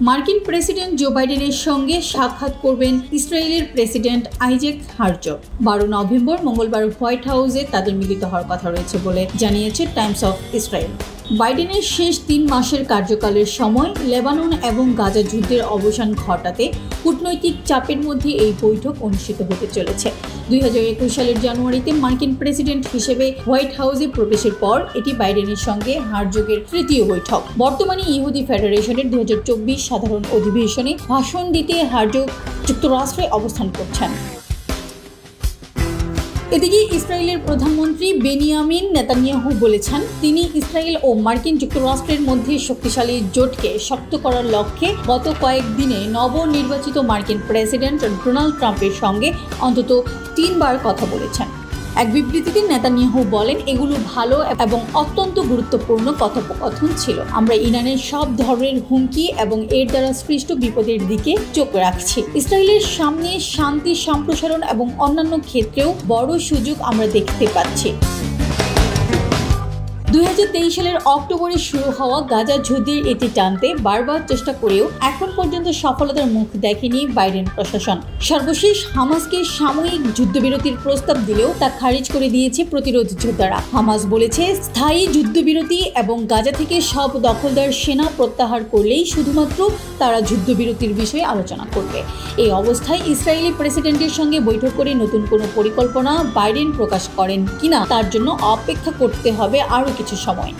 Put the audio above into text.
মার্কিন president Joe বাইডেনের সঙ্গে সাক্ষাৎ করবেন ইসরায়েলের প্রেসিডেন্ট আইজ্যাক হারজগ। 12 নভেম্বর মঙ্গলবার হোয়াইট হাউসে তাদের মিলিত হওয়ার কথা রয়েছে বলে জানিয়েছে টাইমস অফ ইসরায়েল। বাইডেনের শেষ 3 মাসের কার্যকালের সময় লেবানন এবং গাজা যুদ্ধের অবসান ঘটাতে কূটনৈতিক চাপের মধ্যে এই বৈঠক অনুষ্ঠিত হতে চলেছে। 2021 সালের জানুয়ারিতে মার্কিন প্রেসিডেন্ট হিসেবে হোয়াইট হাউসে প্রবেশের পর এটি বাইডেনের সঙ্গে হারজগের তৃতীয় বৈঠক। বর্তমানে ইহুদি ফেডারেশনের 2024 সাধারণ অধিবেশনে ভাষণ দিতে হারজগ যুক্তরাষ্ট্রে অবস্থান করছেন। এদিকে ইসরায়েলের প্রধানমন্ত্রী বেনিয়ামিন নেতানিয়াহু বলেছেন, তিনি ইসরায়েল ও মার্কিন যুক্তরাষ্ট্রের মধ্যে শক্তিশালী জোটকে শক্ত করার লক্ষ্যে গত কয়েকদিনে নবনির্বাচিত মার্কিন প্রেসিডেন্ট ডোনাল্ড ট্রাম্পের সঙ্গে অন্তত 3 বার কথা বলেছেন। এক বিবৃতিতে নেতানিয়াহু বলেন, এগুলো ভালো এবং অত্যন্ত গুরুত্বপূর্ণ কথোপকথন ছিল। আমরা ইরানের সব ধরনের হুমকি এবং এর দ্বারা সৃষ্ট বিপদের দিকে চোখ রাখছি। ইসরায়েলের সামনে শান্তি সম্প্রসারণ এবং অন্যান্য ক্ষেত্রেও বড় সুযোগ আমরা দেখতে পাচ্ছি। 2023 সালের অক্টোবরে শুরু হওয়া গাজা যুদ্ধের ইতি টানতে বারবার চেষ্টা করেও এখন পর্যন্ত সফলতার মুখ দেখেনি বাইডেন প্রশাসন। সর্বশেষ হামাসকে সাময়িক যুদ্ধবিরতির প্রস্তাব দিলেও তা খারিজ করে দিয়েছে প্রতিরোধ যোদ্ধারা। হামাস বলেছে, স্থায়ী যুদ্ধবিরতি এবং গাজা থেকে সব দখলদার সেনা প্রত্যাহার করলেই শুধুমাত্র তারা যুদ্ধবিরতির বিষয়ে আলোচনা করবে। এই অবস্থায় ইসরায়েলি প্রেসিডেন্টের সঙ্গে বৈঠক করে নতুন কোনো পরিকল্পনা বাইডেন প্রকাশ করেন কিনা তার জন্য অপেক্ষা করতে হবে আরও কিছু সময়।